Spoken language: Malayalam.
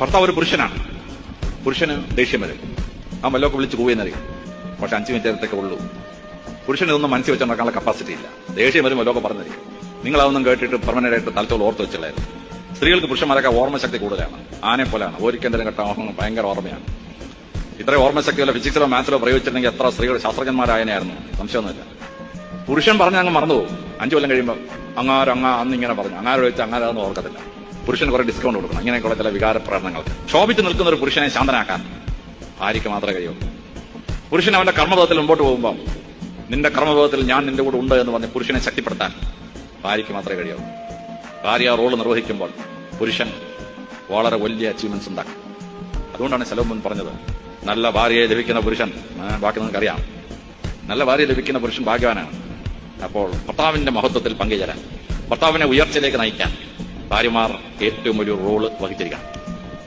ഭർത്താവ് ഒരു പുരുഷനാണ്. പുരുഷന് ദേഷ്യം വരും, ആ വല്ലതൊക്കെ വിളിച്ച് കൂവെന്നറിയും. പക്ഷെ 5 മിനിറ്റ് നേരത്തേക്ക് ഉള്ളൂ. പുരുഷന് ഇതൊന്നും മനസ്സിൽ വെച്ച് നടക്കാനുള്ള കപ്പാസിറ്റി ഇല്ല. ദേഷ്യം വരും, വല്ലതൊക്കെ പറഞ്ഞിരിക്കും. നിങ്ങളതൊന്നും കേട്ടിട്ട് പെർമനന്റ് ആയിട്ട് തലത്തോട് ഓർത്ത് വെച്ചുള്ളായിരുന്നു. സ്ത്രീകൾക്ക് പുരുഷന്മാരൊക്കെ ഓർമ്മശക്തി കൂടുതലാണ്. ആനെ പോലെയാണ്. ഒരിക്കലും കേട്ട ഭയങ്കര ഓർമ്മയാണ്. ഇത്രയും ഓർമ്മശക്തി വല്ല ഫിസിക്സിലോ മാത്സിലോ പ്രയോഗിച്ചിട്ടുണ്ടെങ്കിൽ എത്ര സ്ത്രീകൾ ശാസ്ത്രജ്ഞന്മാരായനായിരുന്നു, സംശയമൊന്നുമില്ല. പുരുഷൻ പറഞ്ഞ് അങ്ങ് മറന്നുപോകും. 5 കൊല്ലം കഴിയുമ്പോൾ അന്നിങ്ങനെ പറഞ്ഞു, അങ്ങാരോട് വെച്ച് അങ്ങാരൊന്നും ഓർക്കത്തില്ല. പുരുഷന് കുറെ ഡിസ്കൗണ്ട് കൊടുക്കണം. ഇങ്ങനെയൊക്കെയുള്ള ചില വികാര പ്രകടനങ്ങൾക്ക് ക്ഷോഭിച്ച് നിൽക്കുന്ന ഒരു പുരുഷനെ ശാന്തനാക്കാൻ ഭാര്യയ്ക്ക് മാത്രമേ കഴിയൂ. പുരുഷൻ അവന്റെ കർമ്മപഥത്തിൽ മുമ്പോട്ട് പോകുമ്പോൾ നിന്റെ കർമ്മപഥത്തിൽ ഞാൻ നിന്റെ കൂടെ ഉണ്ട് എന്ന് പറഞ്ഞ് പുരുഷനെ ശക്തിപ്പെടുത്താൻ ഭാര്യയ്ക്ക് മാത്രമേ കഴിയൂ. ഭാര്യ റോള് നിർവഹിക്കുമ്പോൾ പുരുഷൻ വളരെ വലിയ അച്ചീവ്മെന്റ്സ് ഉണ്ടാക്കും. അതുകൊണ്ടാണ് ശലോമോൻ പറഞ്ഞത്, നല്ല ഭാര്യയെ ലഭിക്കുന്ന പുരുഷൻ, ബാക്കി നിങ്ങൾക്കറിയാം, നല്ല ഭാര്യയെ ലഭിക്കുന്ന പുരുഷൻ ഭാഗ്യവാനാണ്. അപ്പോൾ ഭർത്താവിന്റെ മഹത്വത്തിൽ പങ്കുചേരാൻ, ഭർത്താവിനെ ഉയർച്ചയിലേക്ക് നയിക്കാൻ ഭാര്യമാർ ഏറ്റവും വലിയ റോള് വഹിച്ചിരിക്കണം.